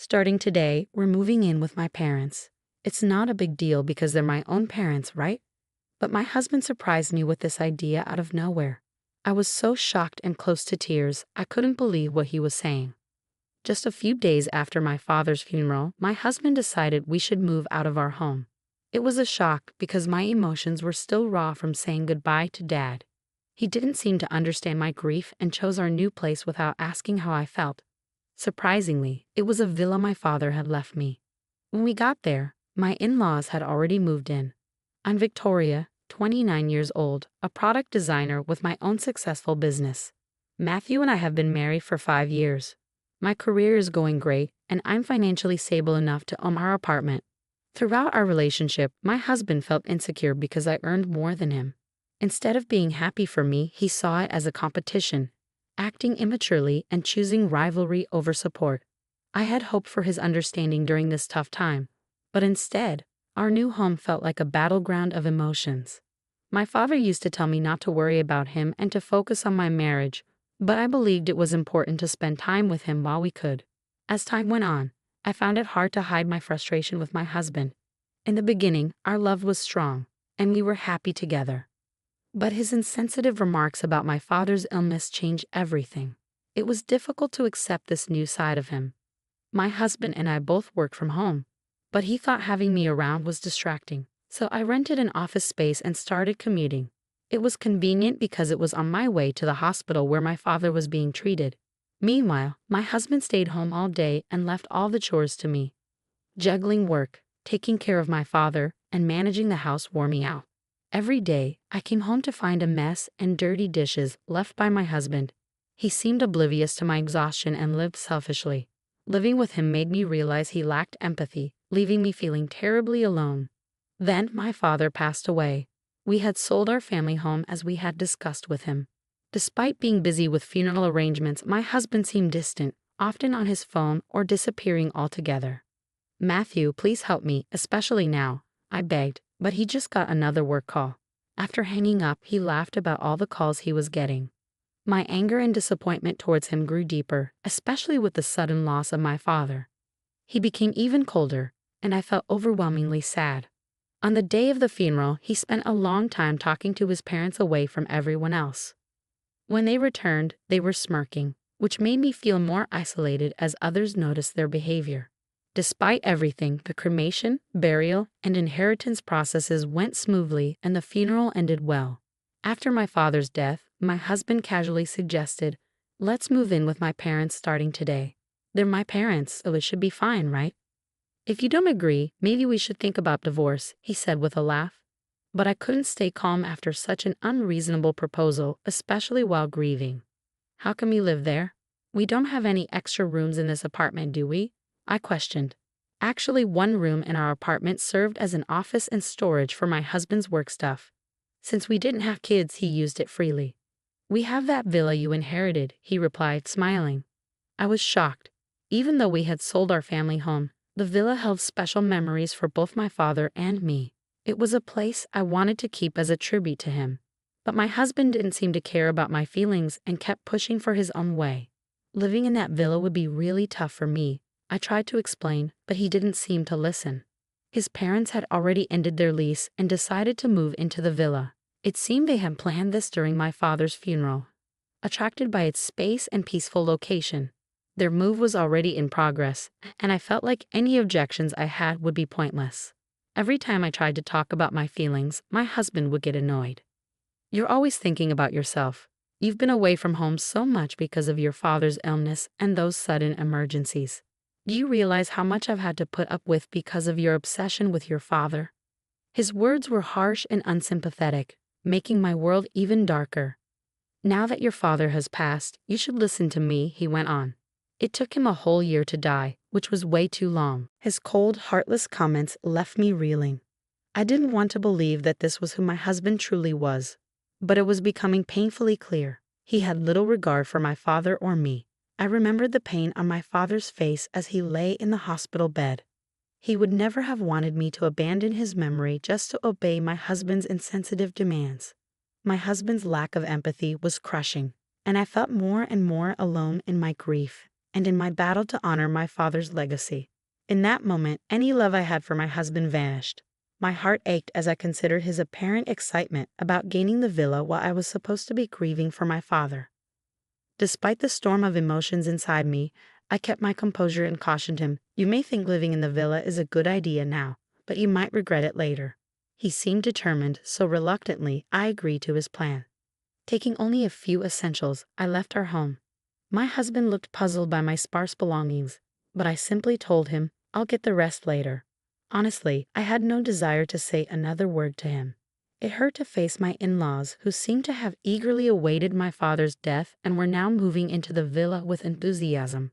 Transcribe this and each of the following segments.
Starting today, we're moving in with my parents. It's not a big deal because they're my own parents, right? But my husband surprised me with this idea out of nowhere. I was so shocked and close to tears, I couldn't believe what he was saying. Just a few days after my father's funeral, my husband decided we should move out of our home. It was a shock because my emotions were still raw from saying goodbye to Dad. He didn't seem to understand my grief and chose our new place without asking how I felt. Surprisingly, it was a villa my father had left me. When we got there, my in-laws had already moved in. I'm Victoria, 29 years old, a product designer with my own successful business. Matthew and I have been married for 5 years. My career is going great, and I'm financially stable enough to own our apartment. Throughout our relationship, my husband felt insecure because I earned more than him. Instead of being happy for me, he saw it as a competition, acting immaturely and choosing rivalry over support. I had hoped for his understanding during this tough time, but instead, our new home felt like a battleground of emotions. My father used to tell me not to worry about him and to focus on my marriage, but I believed it was important to spend time with him while we could. As time went on, I found it hard to hide my frustration with my husband. In the beginning, our love was strong, and we were happy together. But his insensitive remarks about my father's illness changed everything. It was difficult to accept this new side of him. My husband and I both worked from home, but he thought having me around was distracting, so I rented an office space and started commuting. It was convenient because it was on my way to the hospital where my father was being treated. Meanwhile, my husband stayed home all day and left all the chores to me. Juggling work, taking care of my father, and managing the house wore me out. Every day, I came home to find a mess and dirty dishes left by my husband. He seemed oblivious to my exhaustion and lived selfishly. Living with him made me realize he lacked empathy, leaving me feeling terribly alone. Then my father passed away. We had sold our family home as we had discussed with him. Despite being busy with funeral arrangements, my husband seemed distant, often on his phone or disappearing altogether. "Matthew, please help me, especially now," I begged, but he just got another work call. After hanging up, he laughed about all the calls he was getting. My anger and disappointment towards him grew deeper, especially with the sudden loss of my father. He became even colder, and I felt overwhelmingly sad. On the day of the funeral, he spent a long time talking to his parents away from everyone else. When they returned, they were smirking, which made me feel more isolated as others noticed their behavior. Despite everything, the cremation, burial, and inheritance processes went smoothly and the funeral ended well. After my father's death, my husband casually suggested, "Let's move in with my parents starting today. They're my parents, so it should be fine, right? If you don't agree, maybe we should think about divorce," he said with a laugh. But I couldn't stay calm after such an unreasonable proposal, especially while grieving. "How can we live there? We don't have any extra rooms in this apartment, do we?" I questioned. Actually, one room in our apartment served as an office and storage for my husband's work stuff. Since we didn't have kids, he used it freely. "We have that villa you inherited," he replied, smiling. I was shocked. Even though we had sold our family home, the villa held special memories for both my father and me. It was a place I wanted to keep as a tribute to him. But my husband didn't seem to care about my feelings and kept pushing for his own way. Living in that villa would be really tough for me. I tried to explain, but he didn't seem to listen. His parents had already ended their lease and decided to move into the villa. It seemed they had planned this during my father's funeral. Attracted by its space and peaceful location, their move was already in progress, and I felt like any objections I had would be pointless. Every time I tried to talk about my feelings, my husband would get annoyed. "You're always thinking about yourself. You've been away from home so much because of your father's illness and those sudden emergencies. Do you realize how much I've had to put up with because of your obsession with your father?" His words were harsh and unsympathetic, making my world even darker. "Now that your father has passed, you should listen to me," he went on. "It took him a whole year to die, which was way too long." His cold, heartless comments left me reeling. I didn't want to believe that this was who my husband truly was, but it was becoming painfully clear. He had little regard for my father or me. I remembered the pain on my father's face as he lay in the hospital bed. He would never have wanted me to abandon his memory just to obey my husband's insensitive demands. My husband's lack of empathy was crushing, and I felt more and more alone in my grief. and in my battle to honor my father's legacy. In that moment, any love I had for my husband vanished. My heart ached as I considered his apparent excitement about gaining the villa while I was supposed to be grieving for my father. Despite the storm of emotions inside me, I kept my composure and cautioned him, "You may think living in the villa is a good idea now, but you might regret it later." He seemed determined, so reluctantly I agreed to his plan. Taking only a few essentials, I left our home. My husband looked puzzled by my sparse belongings, but I simply told him, "I'll get the rest later." Honestly, I had no desire to say another word to him. It hurt to face my in-laws, who seemed to have eagerly awaited my father's death and were now moving into the villa with enthusiasm.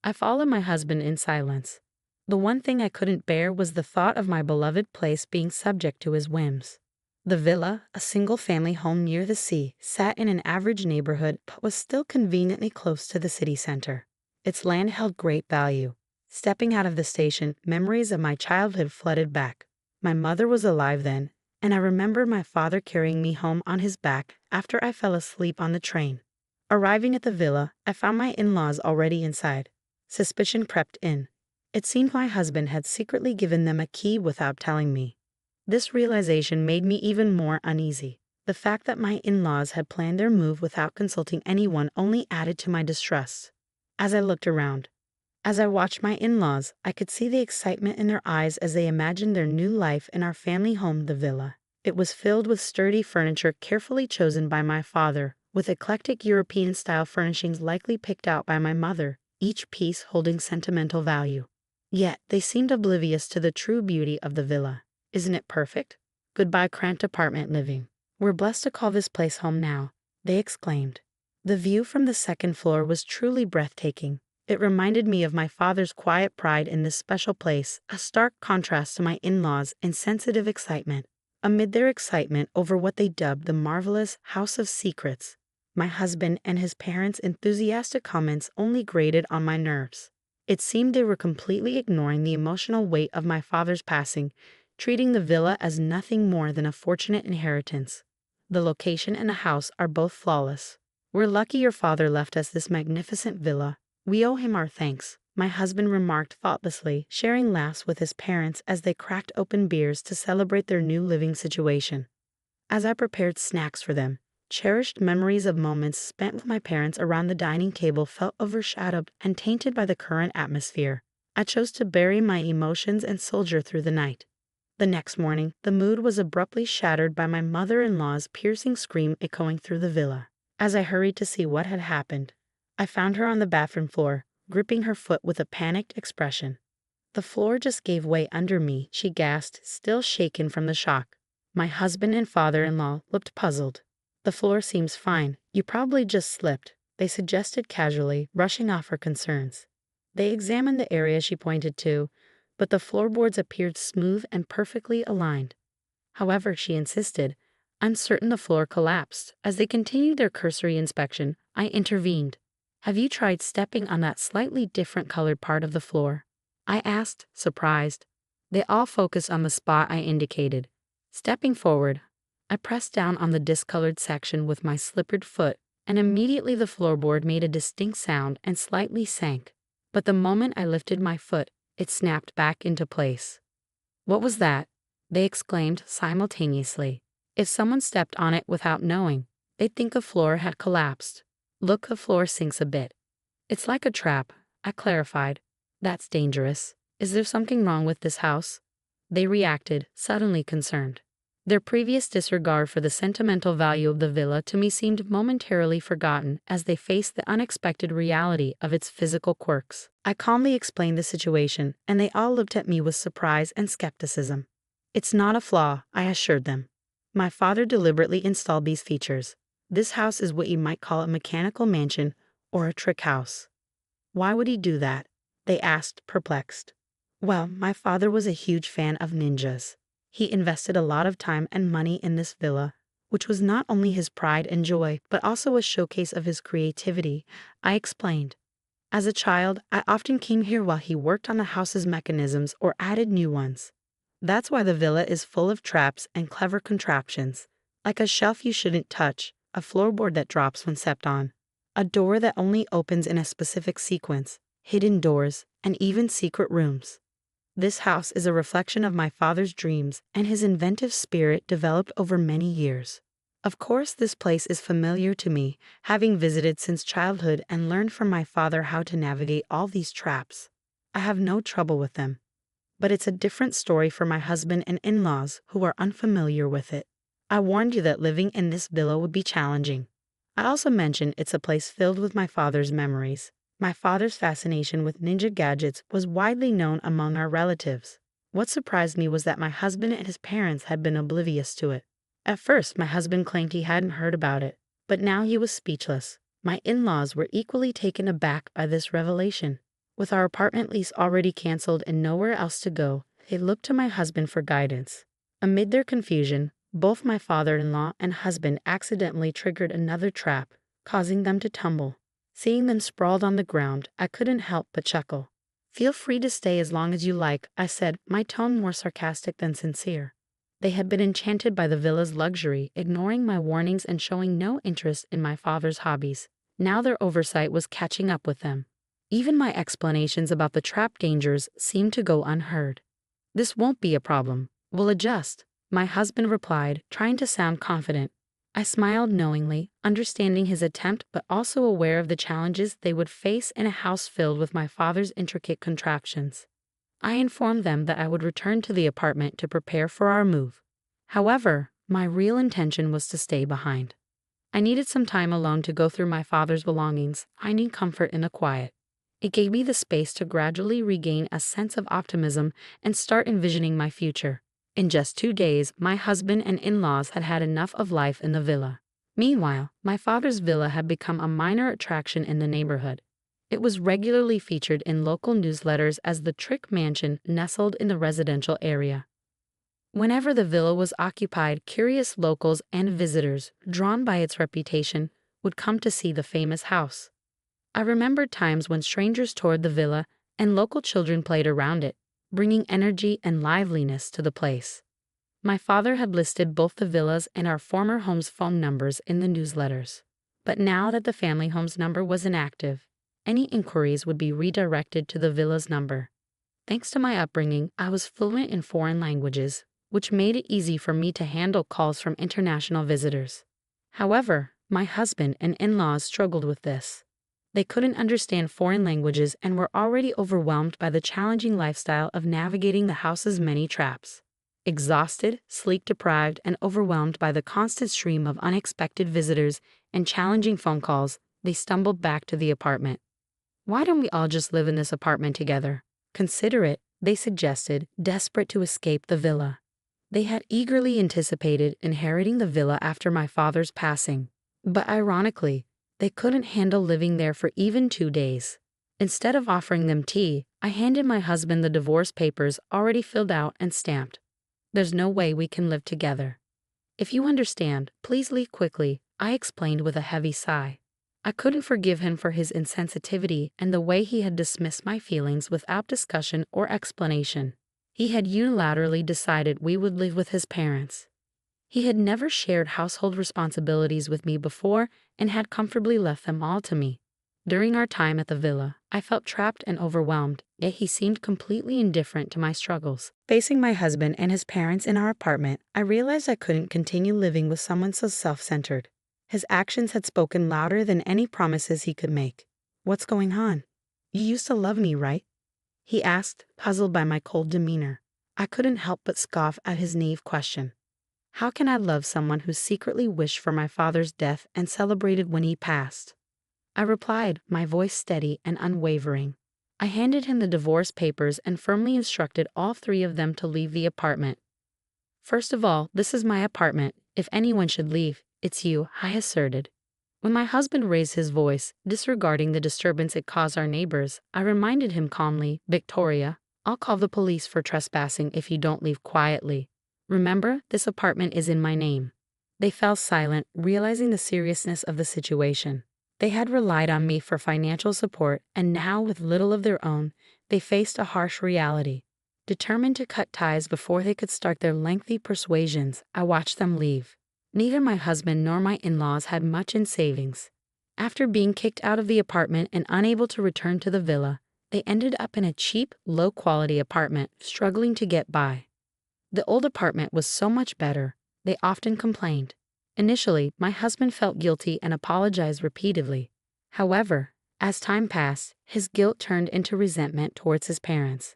I followed my husband in silence. The one thing I couldn't bear was the thought of my beloved place being subject to his whims. The villa, a single-family home near the sea, sat in an average neighborhood but was still conveniently close to the city center. Its land held great value. Stepping out of the station, memories of my childhood flooded back. My mother was alive then, and I remember my father carrying me home on his back after I fell asleep on the train. Arriving at the villa, I found my in-laws already inside. Suspicion crept in. It seemed my husband had secretly given them a key without telling me. This realization made me even more uneasy. The fact that my in-laws had planned their move without consulting anyone only added to my distrust. As I looked around, as I watched my in-laws, I could see the excitement in their eyes as they imagined their new life in our family home, the villa. It was filled with sturdy furniture carefully chosen by my father, with eclectic European-style furnishings likely picked out by my mother, each piece holding sentimental value. Yet, they seemed oblivious to the true beauty of the villa. "Isn't it perfect? Goodbye cramped apartment living. We're blessed to call this place home now," they exclaimed. The view from the second floor was truly breathtaking. It reminded me of my father's quiet pride in this special place, a stark contrast to my in-laws' insensitive excitement. Amid their excitement over what they dubbed the marvelous House of Secrets, my husband and his parents' enthusiastic comments only grated on my nerves. It seemed they were completely ignoring the emotional weight of my father's passing, treating the villa as nothing more than a fortunate inheritance. The location and the house are both flawless. "We're lucky your father left us this magnificent villa. We owe him our thanks," my husband remarked thoughtlessly, sharing laughs with his parents as they cracked open beers to celebrate their new living situation. As I prepared snacks for them, cherished memories of moments spent with my parents around the dining table felt overshadowed and tainted by the current atmosphere. I chose to bury my emotions and soldier through the night. The next morning, the mood was abruptly shattered by my mother-in-law's piercing scream echoing through the villa. As I hurried to see what had happened, I found her on the bathroom floor, gripping her foot with a panicked expression. "The floor just gave way under me," she gasped, still shaken from the shock. My husband and father-in-law looked puzzled. "The floor seems fine. You probably just slipped," they suggested casually, brushing off her concerns. They examined the area she pointed to, but the floorboards appeared smooth and perfectly aligned. However, she insisted, uncertain the floor collapsed. As they continued their cursory inspection, I intervened. "Have you tried stepping on that slightly different colored part of the floor?" I asked, surprised. They all focused on the spot I indicated. Stepping forward, I pressed down on the discolored section with my slippered foot, and immediately the floorboard made a distinct sound and slightly sank. But the moment I lifted my foot, it snapped back into place. "What was that?" they exclaimed simultaneously. If someone stepped on it without knowing, they'd think a floor had collapsed. "Look, the floor sinks a bit. It's like a trap," I clarified. "That's dangerous. Is there something wrong with this house?" They reacted, suddenly concerned. Their previous disregard for the sentimental value of the villa to me seemed momentarily forgotten as they faced the unexpected reality of its physical quirks. I calmly explained the situation, and they all looked at me with surprise and skepticism. "It's not a flaw," I assured them. "My father deliberately installed these features. This house is what you might call a mechanical mansion or a trick house." "Why would he do that?" they asked, perplexed. "Well, my father was a huge fan of ninjas. He invested a lot of time and money in this villa, which was not only his pride and joy, but also a showcase of his creativity," I explained. "As a child, I often came here while he worked on the house's mechanisms or added new ones. That's why the villa is full of traps and clever contraptions, like a shelf you shouldn't touch, a floorboard that drops when stepped on, a door that only opens in a specific sequence, hidden doors, and even secret rooms. This house is a reflection of my father's dreams and his inventive spirit developed over many years. Of course, this place is familiar to me, having visited since childhood and learned from my father how to navigate all these traps. I have no trouble with them. But it's a different story for my husband and in-laws who are unfamiliar with it. I warned you that living in this villa would be challenging. I also mentioned it's a place filled with my father's memories. My father's fascination with ninja gadgets was widely known among our relatives. What surprised me was that my husband and his parents had been oblivious to it. At first, my husband claimed he hadn't heard about it, but now he was speechless. My in-laws were equally taken aback by this revelation. With our apartment lease already canceled and nowhere else to go, they looked to my husband for guidance. Amid their confusion, both my father-in-law and husband accidentally triggered another trap, causing them to tumble. Seeing them sprawled on the ground, I couldn't help but chuckle. "Feel free to stay as long as you like," I said, my tone more sarcastic than sincere. They had been enchanted by the villa's luxury, ignoring my warnings and showing no interest in my father's hobbies. Now their oversight was catching up with them. Even my explanations about the trap dangers seemed to go unheard. "This won't be a problem. We'll adjust," my husband replied, trying to sound confident. I smiled knowingly, understanding his attempt but also aware of the challenges they would face in a house filled with my father's intricate contraptions. I informed them that I would return to the apartment to prepare for our move. However, my real intention was to stay behind. I needed some time alone to go through my father's belongings, finding comfort in the quiet. It gave me the space to gradually regain a sense of optimism and start envisioning my future. In just 2 days, my husband and in-laws had had enough of life in the villa. Meanwhile, my father's villa had become a minor attraction in the neighborhood. It was regularly featured in local newsletters as the trick mansion nestled in the residential area. Whenever the villa was occupied, curious locals and visitors, drawn by its reputation, would come to see the famous house. I remembered times when strangers toured the villa and local children played around it, bringing energy and liveliness to the place. My father had listed both the villa's and our former home's phone numbers in the newsletters. But now that the family home's number was inactive, any inquiries would be redirected to the villa's number. Thanks to my upbringing, I was fluent in foreign languages, which made it easy for me to handle calls from international visitors. However, my husband and in-laws struggled with this. They couldn't understand foreign languages and were already overwhelmed by the challenging lifestyle of navigating the house's many traps. Exhausted, sleep-deprived, and overwhelmed by the constant stream of unexpected visitors and challenging phone calls, they stumbled back to the apartment. "Why don't we all just live in this apartment together? Consider it," they suggested, desperate to escape the villa. They had eagerly anticipated inheriting the villa after my father's passing. But ironically, they couldn't handle living there for even 2 days. Instead of offering them tea, I handed my husband the divorce papers already filled out and stamped. "There's no way we can live together. If you understand, please leave quickly," I explained with a heavy sigh. I couldn't forgive him for his insensitivity and the way he had dismissed my feelings without discussion or explanation. He had unilaterally decided we would live with his parents. He had never shared household responsibilities with me before and had comfortably left them all to me. During our time at the villa, I felt trapped and overwhelmed, yet he seemed completely indifferent to my struggles. Facing my husband and his parents in our apartment, I realized I couldn't continue living with someone so self-centered. His actions had spoken louder than any promises he could make. "What's going on? You used to love me, right?" he asked, puzzled by my cold demeanor. I couldn't help but scoff at his naive question. How can I love someone who secretly wished for my father's death and celebrated when he passed? I replied, my voice steady and unwavering. I handed him the divorce papers and firmly instructed all 3 of them to leave the apartment. "First of all, this is my apartment. If anyone should leave, it's you," I asserted. When my husband raised his voice, disregarding the disturbance it caused our neighbors, I reminded him calmly, "Victoria, I'll call the police for trespassing if you don't leave quietly. Remember, this apartment is in my name." They fell silent, realizing the seriousness of the situation. They had relied on me for financial support, and now, with little of their own, they faced a harsh reality. Determined to cut ties before they could start their lengthy persuasions, I watched them leave. Neither my husband nor my in-laws had much in savings. After being kicked out of the apartment and unable to return to the villa, They ended up in a cheap, low-quality apartment, struggling to get by. The old apartment was so much better, they often complained. Initially, my husband felt guilty and apologized repeatedly. However, as time passed, his guilt turned into resentment towards his parents.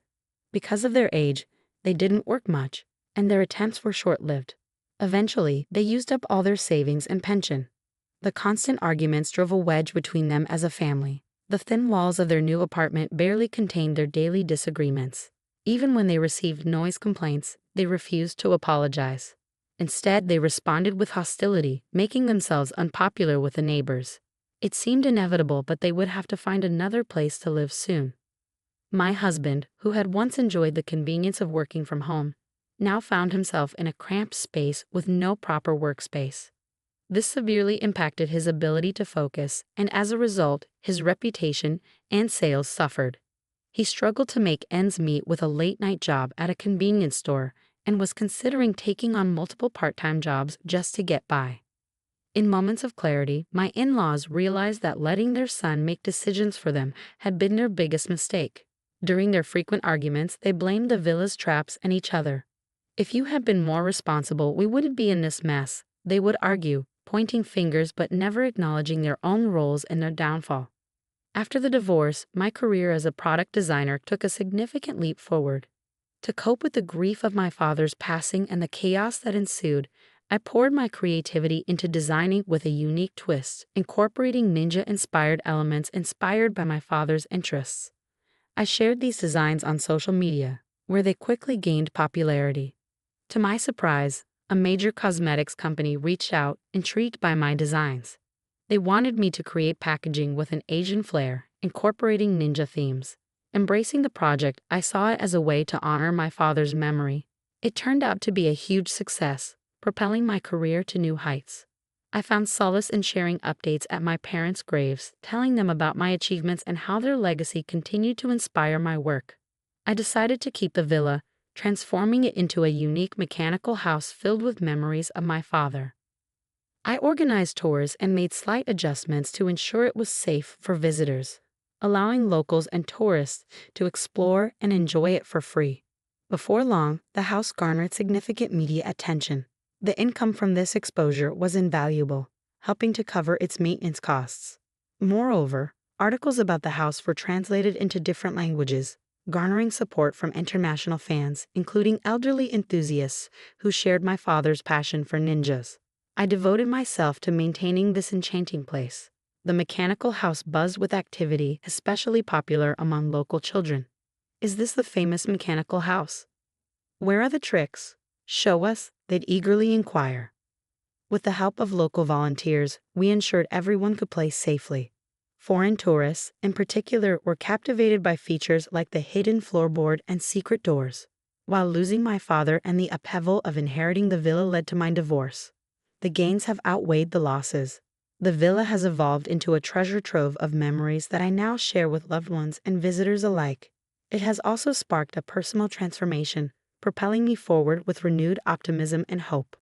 Because of their age, they didn't work much, and their attempts were short-lived. Eventually, they used up all their savings and pension. The constant arguments drove a wedge between them as a family. The thin walls of their new apartment barely contained their daily disagreements. Even when they received noise complaints, they refused to apologize. Instead, they responded with hostility, making themselves unpopular with the neighbors. It seemed inevitable, but they would have to find another place to live soon. My husband, who had once enjoyed the convenience of working from home, now found himself in a cramped space with no proper workspace. This severely impacted his ability to focus, and as a result, his reputation and sales suffered. He struggled to make ends meet with a late-night job at a convenience store and was considering taking on multiple part-time jobs just to get by. In moments of clarity, my in-laws realized that letting their son make decisions for them had been their biggest mistake. During their frequent arguments, they blamed the villa's traps and each other. "If you had been more responsible, we wouldn't be in this mess," they would argue, pointing fingers but never acknowledging their own roles in their downfall. After the divorce, my career as a product designer took a significant leap forward. To cope with the grief of my father's passing and the chaos that ensued, I poured my creativity into designing with a unique twist, incorporating ninja-inspired elements inspired by my father's interests. I shared these designs on social media, where they quickly gained popularity. To my surprise, a major cosmetics company reached out, intrigued by my designs. They wanted me to create packaging with an Asian flair, incorporating ninja themes. Embracing the project, I saw it as a way to honor my father's memory. It turned out to be a huge success, propelling my career to new heights. I found solace in sharing updates at my parents' graves, telling them about my achievements and how their legacy continued to inspire my work. I decided to keep the villa, transforming it into a unique mechanical house filled with memories of my father. I organized tours and made slight adjustments to ensure it was safe for visitors, allowing locals and tourists to explore and enjoy it for free. Before long, the house garnered significant media attention. The income from this exposure was invaluable, helping to cover its maintenance costs. Moreover, articles about the house were translated into different languages, garnering support from international fans, including elderly enthusiasts who shared my father's passion for ninjas. I devoted myself to maintaining this enchanting place. The mechanical house buzzed with activity, especially popular among local children. "Is this the famous mechanical house? Where are the tricks? Show us," they'd eagerly inquire. With the help of local volunteers, we ensured everyone could play safely. Foreign tourists, in particular, were captivated by features like the hidden floorboard and secret doors. While losing my father and the upheaval of inheriting the villa led to my divorce, the gains have outweighed the losses. The villa has evolved into a treasure trove of memories that I now share with loved ones and visitors alike. It has also sparked a personal transformation, propelling me forward with renewed optimism and hope.